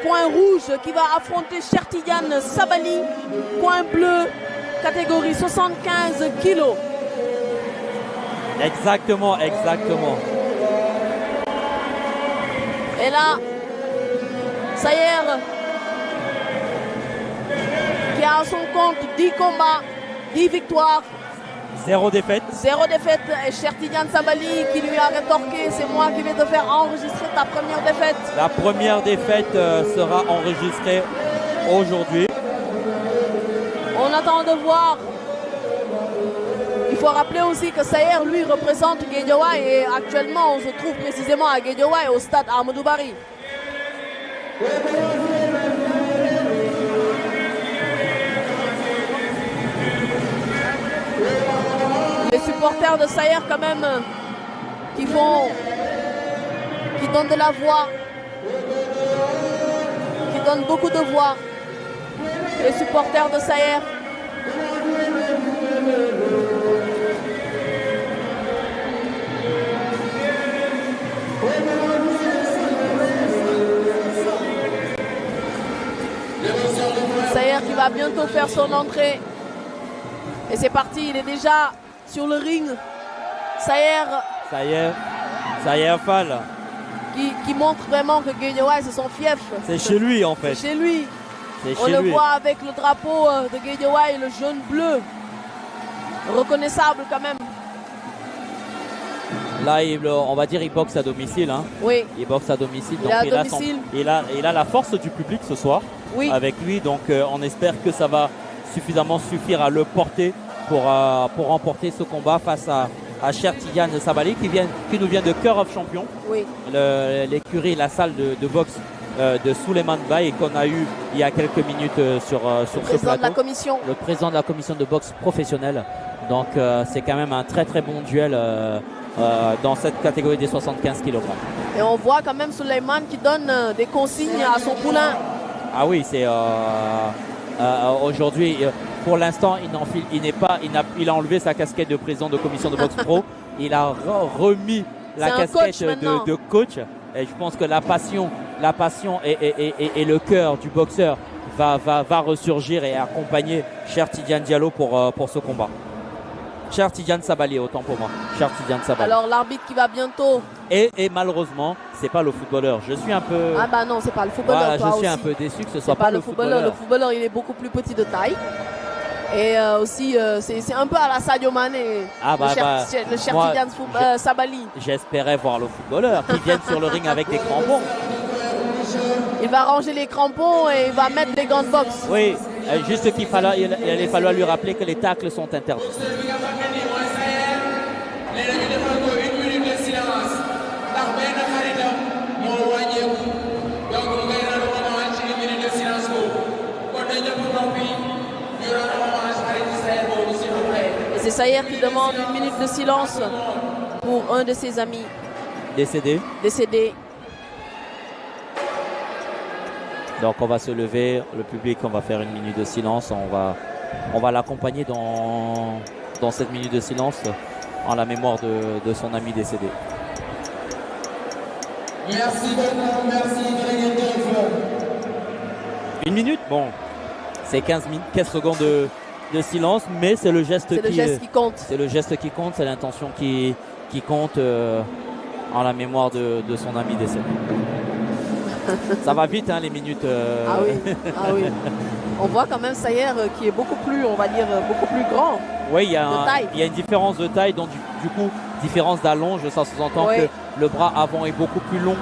Coin rouge qui va affronter Chertidiane Sabali. Coin bleu, catégorie 75 kilos. Exactement, exactement. Et là, Sayer qui a à son compte 10 combats, 10 victoires. 0 défaite. 0 défaite. Et Chertidiane Sabali qui lui a rétorqué, c'est moi qui vais te faire enregistrer ta première défaite. La première défaite sera enregistrée aujourd'hui. On attend de voir. Il faut rappeler aussi que Sayer, lui, représente Guédiawaye et actuellement, on se trouve précisément à Guédiawaye au stade Amadou Barry. Les supporters de Sayer quand même qui donnent de la voix, qui donnent beaucoup de voix. Les supporters de Sayer. Sayer qui va bientôt faire son entrée. Et c'est parti, il est déjà sur le ring. Sayer Fall. Qui montre vraiment que Guédiawaye c'est son fief. C'est chez lui en fait. C'est chez lui. On le voit avec le drapeau de Guédiawaye, le jaune bleu. Reconnaissable quand même. Là, on va dire il boxe à domicile. Hein. Oui. Il boxe à domicile. Il donc est à domicile. Il a la force du public ce soir avec lui. Donc on espère que ça va suffisamment suffire à le porter pour remporter ce combat face à Chertidiane Sabali qui nous vient de Cœur of Champions. Oui. L'écurie, la salle de boxe de Souleymane Baye qu'on a eu il y a quelques minutes sur ce plateau. De la commission. Le président de la commission de boxe professionnelle. Donc c'est quand même un très très bon duel dans cette catégorie des 75 kg. Et on voit quand même Souleymane qui donne des consignes à son poulain. Ah oui, c'est aujourd'hui, pour l'instant, il a enlevé sa casquette de président de commission de boxe pro. Il a remis la casquette de coach. Et je pense que la passion et le cœur du boxeur va ressurgir et accompagner Chertidiane Diallo pour ce combat. Chertidiane Sabali, autant pour moi. Chertidiane Sabali. Alors l'arbitre qui va bientôt. Et malheureusement, c'est pas le footballeur. Je suis un peu. Ah bah non, c'est pas le footballeur. Voilà, je suis un peu déçu que ce soit pas le footballeur. Le footballeur, il est beaucoup plus petit de taille. Et aussi, c'est un peu à la Sadio Mané. Le Chertidiane Sabali. J'espérais voir le footballeur qui vienne sur le ring avec des crampons. Il va ranger les crampons et il va mettre des gants de boxe. Oui, juste qu'il allait falloir lui rappeler que les tacles sont interdits. Et c'est Sayer qui demande une minute de silence pour un de ses amis décédé. Donc on va se lever, le public, on va faire une minute de silence, on va l'accompagner dans cette minute de silence en la mémoire de son ami décédé. Merci beaucoup, merci Une minute, bon, c'est 15 secondes de silence, mais c'est le geste qui compte. C'est le geste qui compte, c'est l'intention qui compte en la mémoire de son ami décédé. Ça va vite, hein, les minutes. Ah oui. On voit quand même Sayer qui est beaucoup plus, on va dire, beaucoup plus grand. Oui, il y a une différence de taille, donc du coup, différence d'allonge, ça sous-entend que le bras avant est beaucoup plus long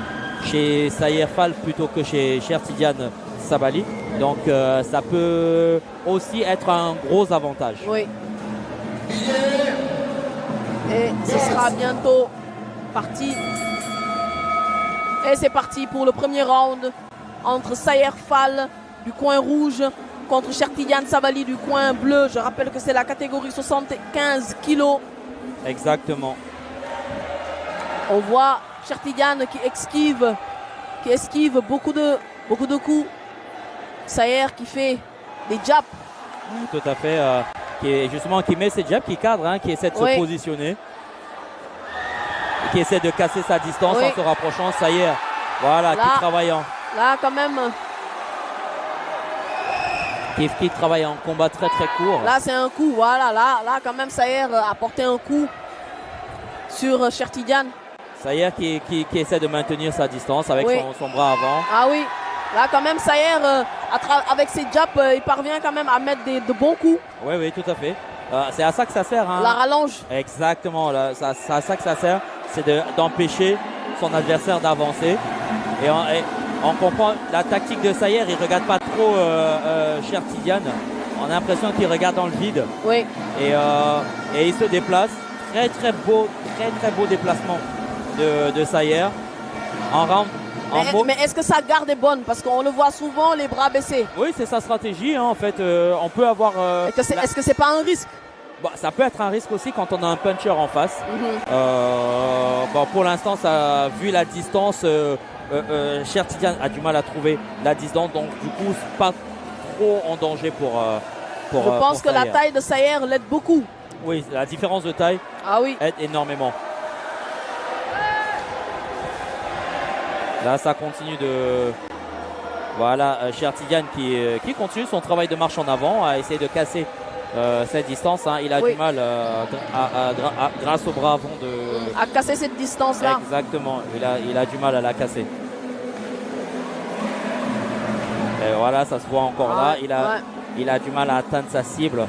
chez Sayer Fall plutôt que chez Chertidiane Sabali. Donc ça peut aussi être un gros avantage. Oui. Et ce sera bientôt parti. Et c'est parti pour le premier round entre Sayer Fall du coin rouge contre Chertidiane Sabali du coin bleu. Je rappelle que c'est la catégorie 75 kilos. Exactement. On voit Chertidiane qui esquive beaucoup de coups. Sayer qui fait des jabs. Tout à fait. Qui met ses jabs, qui cadre, hein, qui essaie de se positionner. Qui essaie de casser sa distance en se rapprochant. Sayer, voilà, qui travaille Là, quand même. Qui travaille en combat très court. Là, c'est un coup. Voilà, là quand même, Sayer a porté un coup sur Chertidiane. Sayer qui essaie de maintenir sa distance avec son bras avant. Ah oui. Là, quand même, Sayer, avec ses jabs, il parvient quand même à mettre de bons coups. Oui, tout à fait. C'est à ça que ça sert. Hein. La rallonge. Exactement. C'est à ça que ça sert. C'est d'empêcher son adversaire d'avancer. Et on comprend la tactique de Sayer. Il ne regarde pas trop Chertidiane. On a l'impression qu'il regarde dans le vide. Oui. Et il se déplace. Très beau déplacement de Sayer. En round. Mais est-ce que sa garde est bonne? Parce qu'on le voit souvent les bras baissés. Oui, c'est sa stratégie. Hein, en fait, on peut avoir. Est-ce que c'est pas un risque? Bon, ça peut être un risque aussi quand on a un puncher en face. Pour l'instant, vu la distance, Chertidiane a du mal à trouver la distance. Donc, du coup, c'est pas trop en danger pour Je pense que la taille de Sayer l'aide beaucoup. Oui, la différence de taille aide énormément. Là, ça continue de... Voilà, Chertidiane qui continue son travail de marche en avant, à essayer de casser cette distance. Hein. Il a du mal, grâce au bras avant, à casser cette distance-là. Exactement, il a du mal à la casser. Et voilà, ça se voit encore là. Il a du mal à atteindre sa cible.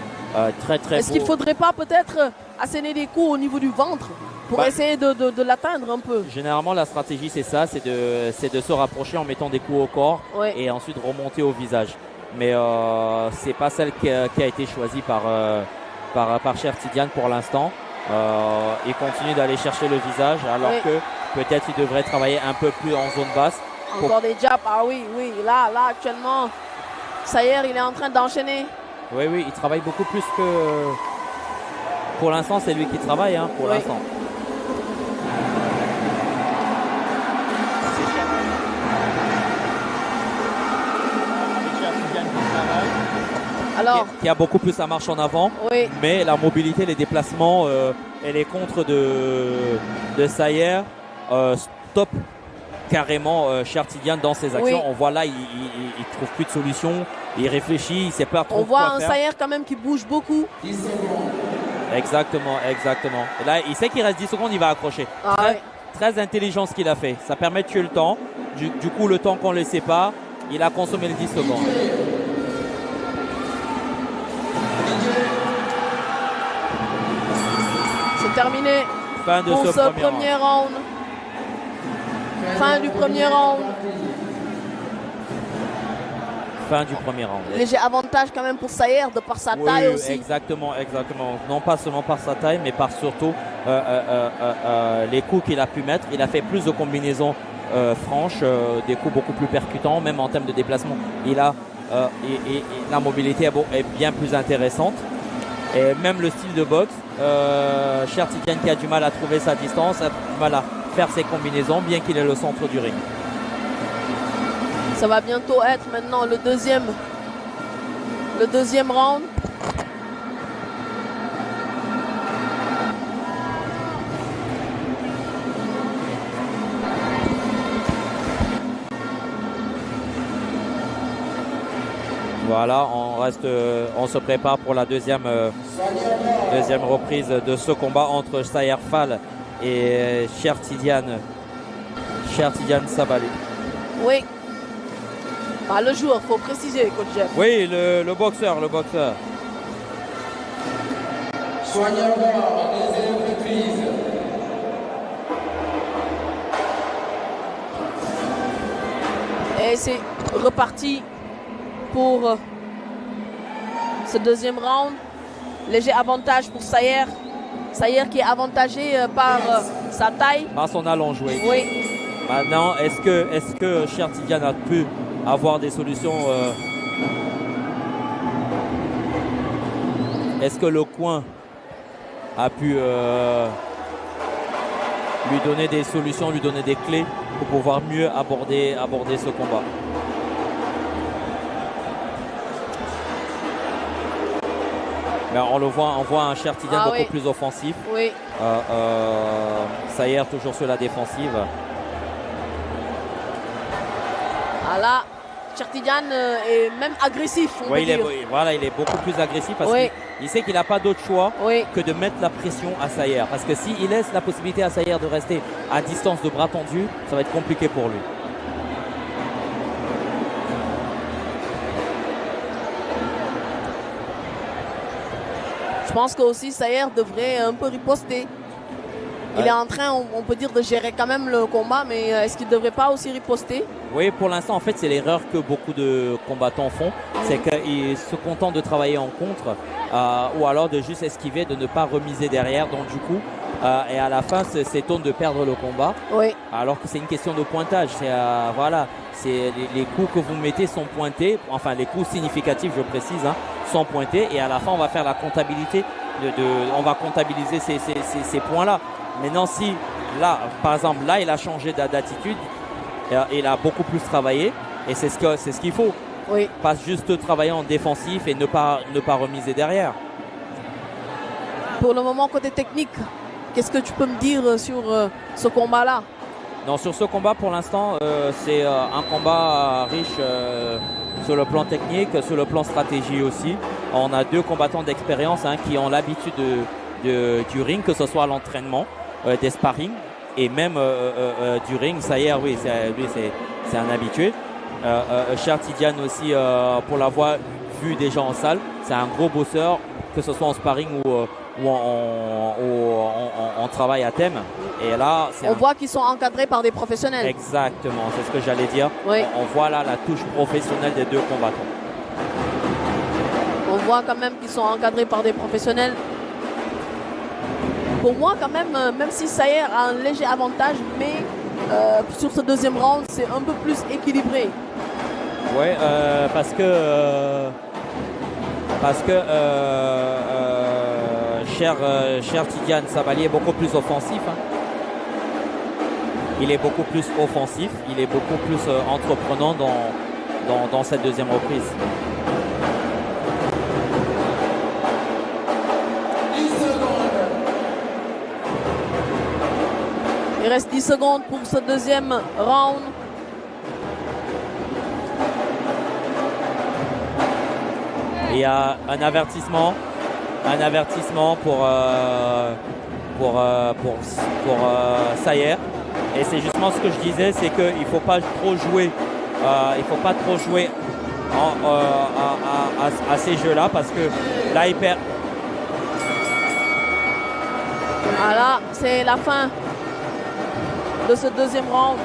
Très Est-ce qu'il ne faudrait pas peut-être asséner des coups au niveau du ventre pour essayer de l'atteindre un peu? Généralement, la stratégie, c'est ça, c'est de se rapprocher en mettant des coups au corps et ensuite remonter au visage. Mais c'est pas celle qui a été choisie par Chertidiane pour l'instant. Il continue d'aller chercher le visage, alors que peut-être il devrait travailler un peu plus en zone basse. Encore des jabs, oui. Là, actuellement, Sayer, il est en train d'enchaîner. Oui, il travaille beaucoup plus que... Pour l'instant, c'est lui qui travaille, hein, pour l'instant. Alors, qui a beaucoup plus sa marche en avant, mais la mobilité, les déplacements et les contres de Sayer stop carrément Chertidiane dans ses actions. On voit là, il trouve plus de solution, il réfléchit, il ne sait pas trop on voit quoi faire. Sayer quand même qui bouge beaucoup. Exactement. Et là, il sait qu'il reste 10 secondes, il va accrocher. Très intelligent ce qu'il a fait. Ça permet de tuer le temps. Du coup, le temps qu'on ne laissait pas, il a consommé les 10 secondes. C'est terminé. Fin de ce premier round. Fin du premier round. Léger avantage quand même pour Sayer de par sa taille aussi. Exactement. Non pas seulement par sa taille, mais par surtout les coups qu'il a pu mettre. Il a fait plus de combinaisons franches, des coups beaucoup plus percutants, même en termes de déplacement. La mobilité est bien plus intéressante. Et même le style de boxe, Chertidiane qui a du mal à trouver sa distance, a du mal à faire ses combinaisons, bien qu'il ait le centre du ring. Ça va bientôt être maintenant le deuxième round. Voilà, on se prépare pour la deuxième reprise de ce combat entre Sayer Fall et Chertidiane Sabali. Oui. Le joueur, il faut préciser, coach Jeff. Oui, le boxeur. Soignez voir, deuxième reprise. Et c'est reparti pour ce deuxième round. Léger avantage pour Sayer. Sayer qui est avantagé par sa taille. Par son allonge, oui. Maintenant, est-ce que Chertidiane a pu avoir des solutions Est-ce que le coin a pu lui donner des solutions, lui donner des clés pour pouvoir mieux aborder ce combat? Mais on voit un Chertidiane beaucoup plus offensif. Oui. Sayer toujours sur la défensive. Ah là, Chertidiane est même agressif. Oui, il est beaucoup plus agressif parce qu'il sait qu'il n'a pas d'autre choix que de mettre la pression à Sayer. Parce que s'il laisse la possibilité à Sayer de rester à distance de bras tendus, ça va être compliqué pour lui. Je pense que aussi Sayer devrait un peu riposter. Il est en train, on peut dire, de gérer quand même le combat, mais est-ce qu'il ne devrait pas aussi riposter? Oui, pour l'instant, en fait, c'est l'erreur que beaucoup de combattants font. C'est qu'ils se contentent de travailler en contre ou alors de juste esquiver, de ne pas remiser derrière. Donc, du coup, et à la fin, s'étonne de perdre le combat. Oui. Alors que c'est une question de pointage. Voilà, les coups que vous mettez sont pointés. Enfin, les coups significatifs, je précise, sont pointés. Et à la fin, on va faire la comptabilité. On va comptabiliser ces points-là. Maintenant, si là, par exemple, là, il a changé d'attitude, il a beaucoup plus travaillé, et c'est ce qu'il faut. Oui. Pas juste travailler en défensif et ne pas remiser derrière. Pour le moment, côté technique, qu'est-ce que tu peux me dire sur ce combat-là? Non, sur ce combat, pour l'instant, c'est un combat riche sur le plan technique, sur le plan stratégie aussi. On a deux combattants d'expérience qui ont l'habitude du ring, que ce soit à l'entraînement, des sparring et même du ring. Sayer, oui, lui c'est un habitué. Chertidiane aussi, pour l'avoir vu déjà en salle, c'est un gros bosseur, que ce soit en sparring ou en travail à thème. Et là, on voit qu'ils sont encadrés par des professionnels. Exactement, c'est ce que j'allais dire. Oui. On voit là la touche professionnelle des deux combattants. On voit quand même qu'ils sont encadrés par des professionnels. Pour moi, quand même, même si Sayer a un léger avantage, mais sur ce deuxième round, c'est un peu plus équilibré. Oui, parce que Chertidiane Sabali est beaucoup plus offensif. Il est beaucoup plus offensif, il est beaucoup plus entreprenant dans cette deuxième reprise. Il reste 10 secondes pour ce deuxième round. Il y a un avertissement pour Sayer. Et c'est justement ce que je disais, c'est qu'il ne faut pas trop jouer, à ces jeux-là, parce que là il perd. Voilà, c'est la fin de ce deuxième round.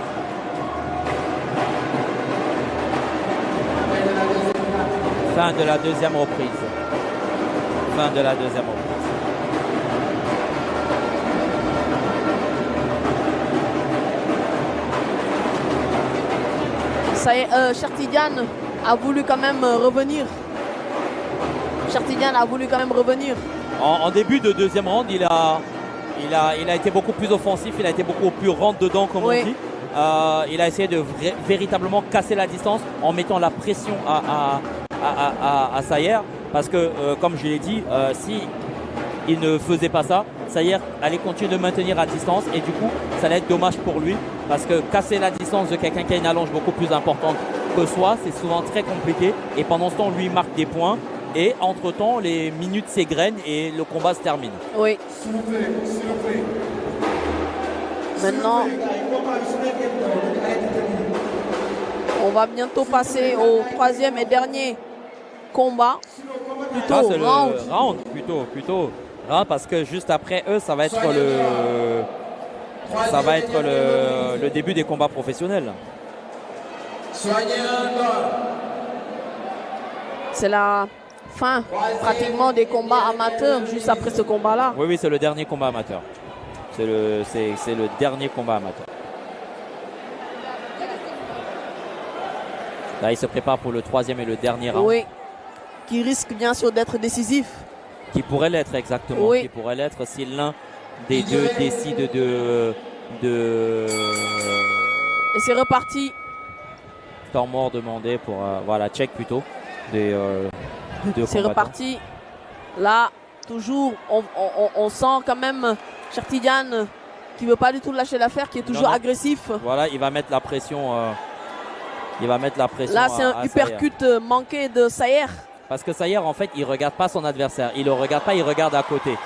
Fin de la deuxième reprise. Fin de la deuxième reprise. Ça y est, Chertidiane a voulu quand même revenir. Chertidiane a voulu quand même revenir. En début de deuxième round, il a été beaucoup plus offensif, il a été beaucoup plus rentre-dedans, comme on dit. Il a essayé de véritablement casser la distance en mettant la pression à Sayer. Parce que, comme je l'ai dit, si il ne faisait pas ça, Sayer allait continuer de maintenir à distance. Et du coup, ça allait être dommage pour lui. Parce que casser la distance de quelqu'un qui a une allonge beaucoup plus importante que soi, c'est souvent très compliqué. Et pendant ce temps, lui marque des points. Et entre-temps, les minutes s'égrènent et le combat se termine. Oui. Maintenant, on va bientôt passer au troisième et dernier combat. Plutôt round. Le round, plutôt. Parce que juste après eux, ça va être le début des combats professionnels. C'est la fin pratiquement des combats amateurs juste après ce combat-là. Oui, c'est le dernier combat amateur. C'est le dernier combat amateur. Là, il se prépare pour le troisième et le dernier round. Oui, qui risque bien sûr d'être décisif. Qui pourrait l'être, exactement. Oui. Qui pourrait l'être si l'un des deux décide de... Et c'est reparti. Temps mort demandé pour... voilà, check plutôt. C'est reparti. Là, toujours, on sent quand même Chertidiane qui ne veut pas du tout lâcher l'affaire, qui est toujours agressif. Voilà, il va mettre la pression Il va mettre la pression. Là, c'est un uppercut manqué de Sayer. Parce que Sayer, en fait, il ne regarde pas son adversaire. Il ne le regarde pas, il regarde à côté.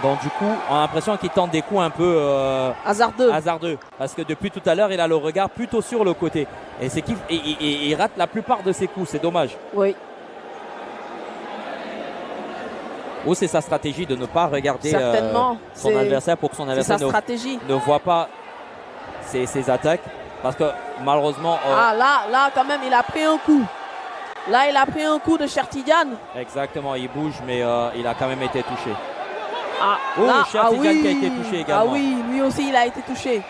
Donc du coup, on a l'impression qu'il tente des coups un peu hasardeux. Parce que depuis tout à l'heure, il a le regard plutôt sur le côté. Et c'est il rate la plupart de ses coups. C'est dommage. Oui. Ou c'est sa stratégie de ne pas regarder son adversaire pour que son adversaire ne voit pas ses attaques. Parce que malheureusement... là, quand même, il a pris un coup. Là, il a pris un coup de Chertidiane. Exactement, il bouge, mais il a quand même été touché. Chertidiane qui a été touché également. Ah oui, lui aussi, il a été touché.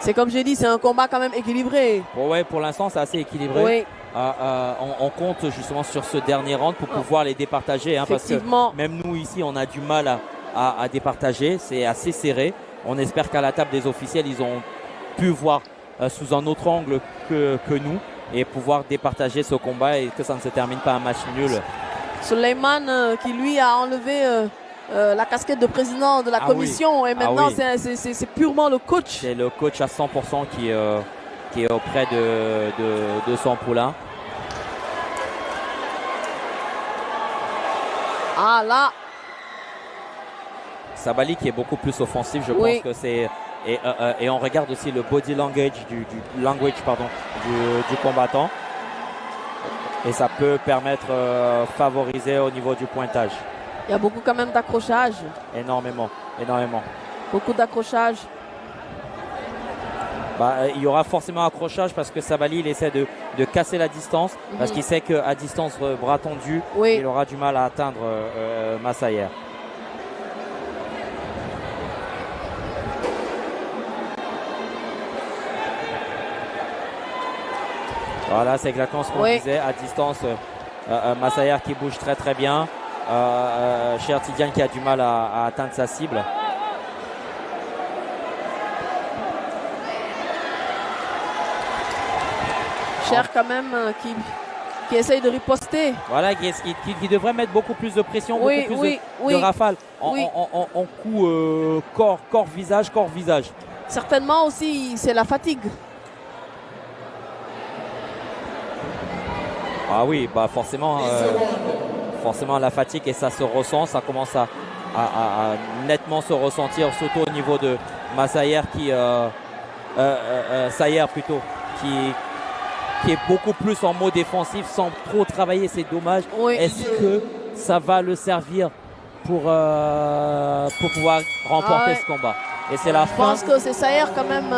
C'est comme j'ai dit, c'est un combat quand même équilibré. Ouais, pour l'instant, c'est assez équilibré. Oui. On compte justement sur ce dernier round pour pouvoir les départager. Parce que même nous, ici, on a du mal à départager. C'est assez serré. On espère qu'à la table des officiels, ils ont pu voir sous un autre angle que nous et pouvoir départager ce combat et que ça ne se termine pas un match nul. Suleiman qui lui a enlevé la casquette de président de la commission et maintenant c'est purement le coach. C'est le coach à 100% qui est auprès de son poulain. Là. Sabali qui est beaucoup plus offensif, je pense que c'est... Et on regarde aussi le body language du combattant. Et ça peut permettre favoriser au niveau du pointage. Il y a beaucoup quand même d'accrochage. Énormément. Beaucoup d'accrochage. Il y aura forcément accrochage parce que Sabali il essaie de casser la distance. Parce qu'il sait qu'à distance bras tendu, il aura du mal à atteindre Massayer. Voilà, c'est exactement ce qu'on disait. À distance, Massayer qui bouge très très bien. Chertidiane qui a du mal à atteindre sa cible. Cher quand même qui essaye de riposter. Voilà, qui devrait mettre beaucoup plus de pression, beaucoup plus de rafales en coup corps-visage. Certainement aussi, c'est la fatigue. Ah oui, forcément la fatigue et ça se ressent, ça commence à nettement se ressentir, surtout au niveau de Massayer Sayer plutôt, qui est beaucoup plus en mode défensif sans trop travailler, c'est dommage. Est-ce que ça va le servir pour pouvoir remporter ce combat? Et c'est la fin. Je pense que c'est Sayer quand même.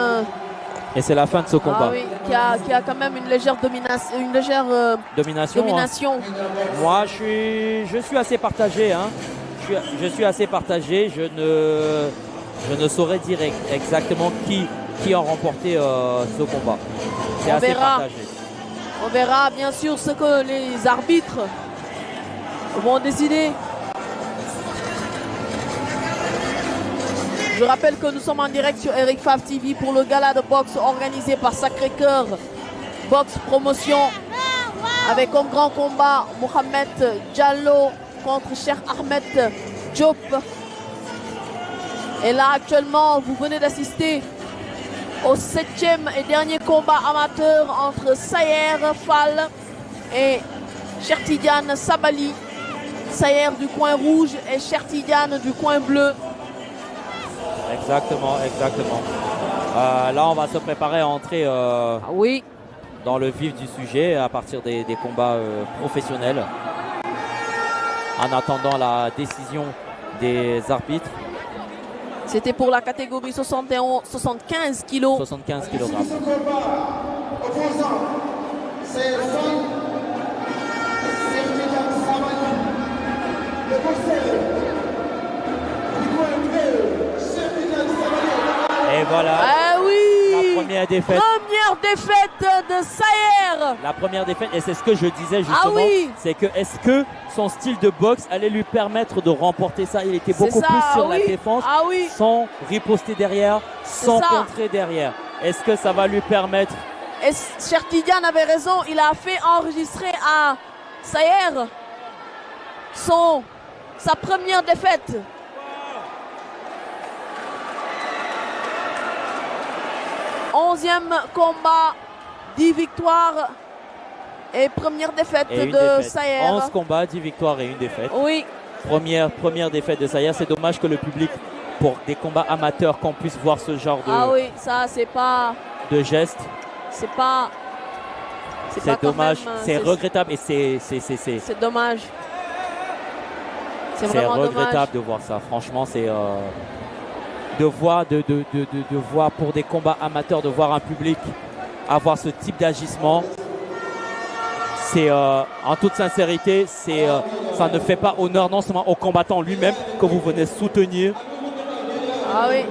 Et c'est la fin de ce combat. Qui a quand même une légère domination. Moi, je suis assez partagé. Je suis assez partagé. Je ne saurais dire exactement qui a remporté ce combat. C'est assez partagé. On verra bien sûr ce que les arbitres vont décider. Je rappelle que nous sommes en direct sur Eric Favre TV pour le gala de boxe organisé par Sacré-Cœur Boxe Promotion avec comme grand combat Mohamed Diallo contre Cheikh Ahmed Diop. Et là actuellement vous venez d'assister au 7e et dernier combat amateur entre Sayer Fall et Chertidiane Sabali. Sayer du coin rouge et Chertidiane du coin bleu. Exactement. Là, on va se préparer à entrer dans le vif du sujet à partir des combats professionnels. En attendant la décision des arbitres. C'était pour la catégorie 75 kilos. 75 kg. Et voilà. Ah oui. La première défaite. Première défaite de Sayer. La première défaite, et c'est ce que je disais justement. C'est que est-ce que son style de boxe allait lui permettre de remporter ça? Il était beaucoup plus sur la défense, sans riposter derrière, sans contrer derrière. Est-ce que ça va lui permettre? Et Chertidiane avait raison, il a fait enregistrer à Sayer sa première défaite. Onzième combat 10 victoires et première défaite de Sayer. 11 combats, 10 victoires et une défaite. Oui. Première défaite de Sayer. C'est dommage que le public, pour des combats amateurs, qu'on puisse voir ce genre de, oui, ça c'est pas de gestes. C'est pas. C'est dommage, c'est regrettable et c'est dommage. C'est regrettable de voir ça. Franchement, c'est de voir pour des combats amateurs, de voir un public avoir ce type d'agissement. C'est en toute sincérité, ça ne fait pas honneur non seulement au combattant lui-même que vous venez soutenir. Ah oui.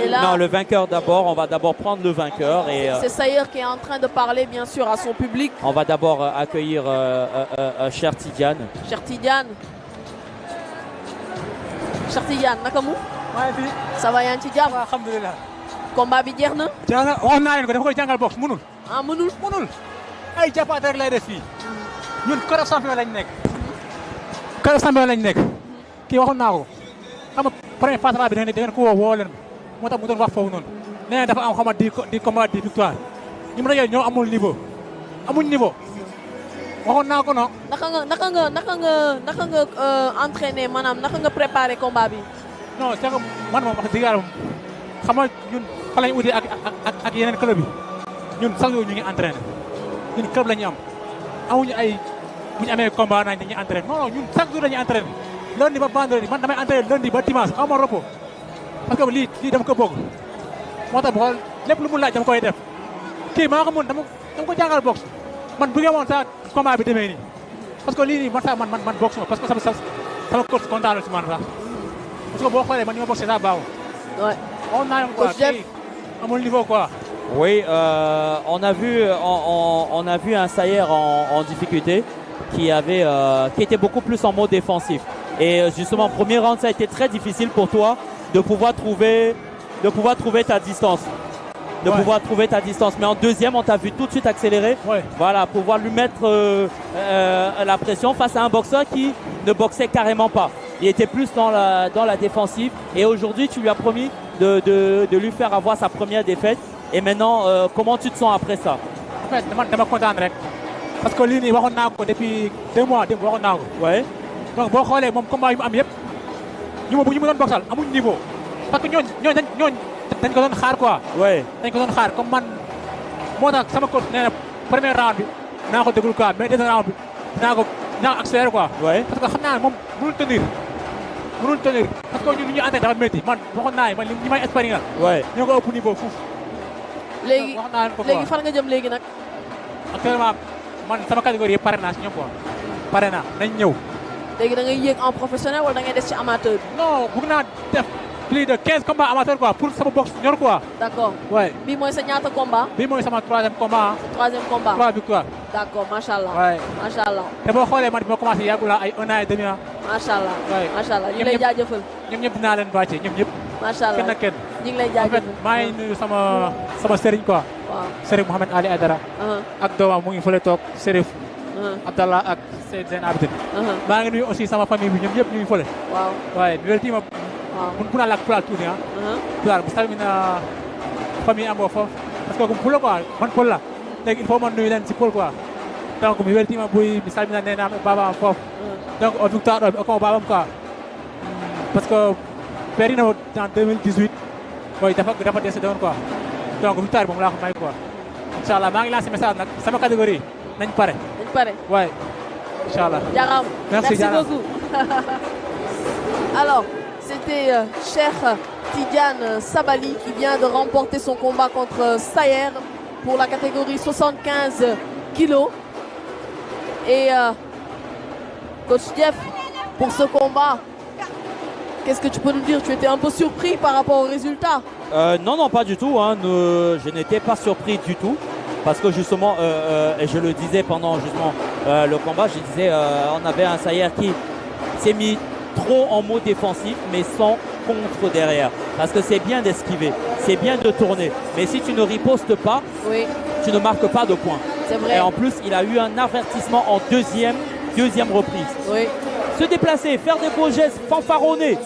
Là, non, le vainqueur d'abord, on va d'abord prendre le vainqueur. C'est Sayer qui est en train de parler bien sûr à son public. On va d'abord accueillir Cher Tidiane. Cher Tidiane. Cher Tidiane, naka mu? Ça va, yaa ngi ci jàmm? Alhamdulillah. Combat bi jeex na? Wax naa leen ko dafa koy jàngal box mënul. Ah mënul? Mënul. Ay jàppaate rek lay def fii. Ñun kër champion lañ nekk. Kër champion lañ nekk. Kii waxoon naa ko. Xam nga premier phase bi da ngeen ko woo leen. Moo tax mu doon wax foofu noonu. Nee na dafa am xama di combat di victoire. ñu mu dajee ñoo amul niveau. Amuñ niveau. Waxoon naa ko non. naka nga entraîné maanaam naka nga préparé combat bi. non c'est que man moom wax dëgg yàlla xam nga ñun fa lañ uti ak yeneen club yi ñun chaque jour ñu ngi entraîné ñun club la ñu am amuñu ay bu ñu amee combat nañ dañuy entraîné non ñun chaque jour dañuy entraîné lundi ba vendredi man damay entraîné lundi ba dimanche aw ma repos parce que lii dama ko bëgg moo tax bu xool lépp lu mu laaj dama koy def kii maa ko mën dama ko jàngal boxe man bu ngeen woon sa combat bi demee nii parce que lii nii man sax man boxe ma parce que sama coach kontaan na si man sax parce que boo xoolee man ni ma boxe ça baaxul. Ouais. On a à mon niveau quoi. Oui, on a vu un Sayer en difficulté qui était beaucoup plus en mode défensif. Et justement, premier round, ça a été très difficile pour toi de pouvoir trouver ta distance. Pouvoir trouver ta distance. Mais en deuxième, on t'a vu tout de suite accélérer. Ouais. Voilà, pouvoir lui mettre la pression face à un boxeur qui ne boxait carrément pas. Il était plus dans la défensive. Et aujourd'hui, tu lui as promis de lui faire avoir sa première défaite. Et maintenant, comment tu te sens après ça? En fait, dama kontaan rek parce que lii nii waxoon naa ko depuis 2 mois démb waxoon naa ko. Ouais. Donc boo xoolee moom combat yu mu am yëpp ñu ma doon boxal amuñ niveau parce que ñooñu dañ ko doon xaar quoi. Ouais. dañ ko doon xaar comme man moo tax sama coach nee na premier round bi naa ko déglu quoi mais deuxième round bi dinaa ko accélérer quoi. Ouais. parce que xam naa ne moom mënul tenir parce que ñun li ñu entraîné dafa métti man waxoon naa ne man ñi may expérience. Ouais. ñoo ko ëpp niveau fuuf. léegi fan nga jëm léegi nag. actuellement man sama catégorie yëpp pare naa si ñoom quoi pare naa nañ ñëw. léegi da ngay yéeg en professionnel wala da ngay des ci amateur bi. non bëgg naa def plus de 15 combats amateur quoi pour sama boxe ñor quoi. d'accord. ouais. bii mooy sa ñaata combat. bii mooy sama 3e combat. 3e combat. 3 victoires. d'accord macha allah. ouais. macha allah. te boo xoolee man bi ma commencé yàggul la ay 1 an et demi ah. macha allah. ouais. macha allah ñu ngi lay jaajëfal. ñoom ñëpp dinaa leen bàccee ñoom ñëpp. macha allah kenn ak kenn. ñu ngi lay en jaajëfal. fait maa ngi nuyu sama sëriñ quoi. waaw Sëriñ Mouhamed Ali Aidara. ak doomam mu ngi fële toog Serif. Abdallah ak Seydou Abidin. maa ngi nuyu aussi sama famille bi ñoom ñëpp ñu ngi fële. waaw waaye mi weltima mun puna lak pulal tuuti ah. pulal mi salmina famille am o fof parce que ko pulo quoi man pol la léegi il faut man nuyu leen si pol quoi donc mi weltima boy mi salmina nenam e baba am fof donc o victoire o ko babam quoi parce que perino en 2018 boy dafa décédé woon quoi donc victoire moom laa ko may quoi inchallah maa ngi lancé message nag sama catégorie nañ pare ouais inchallah jaram merci jaram. beaucoup alors c'était Cheikh Tidiane Sabali qui vient de remporter son combat contre Sayer pour la catégorie 75 kilos. Et coach Jeff, pour ce combat, qu'est-ce que tu peux nous dire? Tu étais un peu surpris par rapport au résultat? Non, pas du tout. Hein. Je n'étais pas surpris du tout. Parce que justement, et je le disais pendant justement le combat, je disais on avait un Sayer qui s'est mis trop en mode défensif mais sans contre derrière. Parce que c'est bien d'esquiver, c'est bien de tourner. Mais si tu ne ripostes pas, oui, tu ne marques pas de points. C'est vrai. Et en plus, il a eu un avertissement en deuxième reprise. Oui. Se déplacer, faire des beaux gestes, fanfaronner.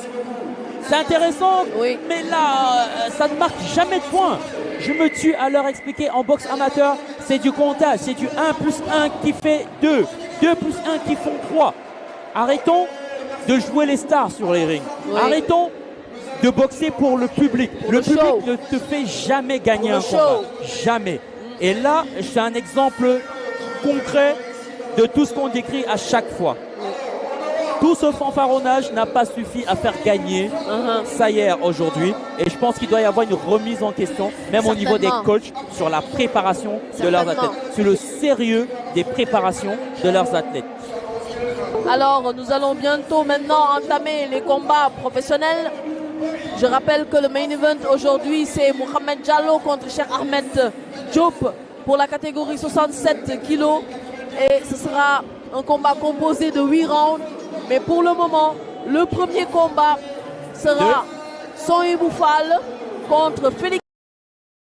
C'est intéressant, Oui. mais là, ça ne marque jamais de points. Je me tue à leur expliquer, en boxe amateur, c'est du comptage, c'est du 1 plus 1 qui fait 2, 2 plus 1 qui font 3. Arrêtons de jouer les stars sur les rings. Oui. Arrêtons de boxer pour le public. Le public show. ne te fait jamais gagner Pour un le combat. show. Jamais. Et là, c'est un exemple concret de tout ce qu'on décrit à chaque fois. Tout ce fanfaronnage n'a pas suffi à faire gagner Sayer aujourd'hui. Et je pense qu'il doit y avoir une remise en question, même au niveau des coachs, sur la préparation de leurs athlètes, sur le sérieux des préparations de leurs athlètes. Alors, nous allons bientôt maintenant entamer les combats professionnels. Je rappelle que le main event aujourd'hui, c'est Mohamed Diallo contre Cheikh Ahmed Diop pour la catégorie 67 kg. Et ce sera un combat composé de 8 rounds. Mais pour le moment, le premier combat sera Sohaibou Fall contre Félix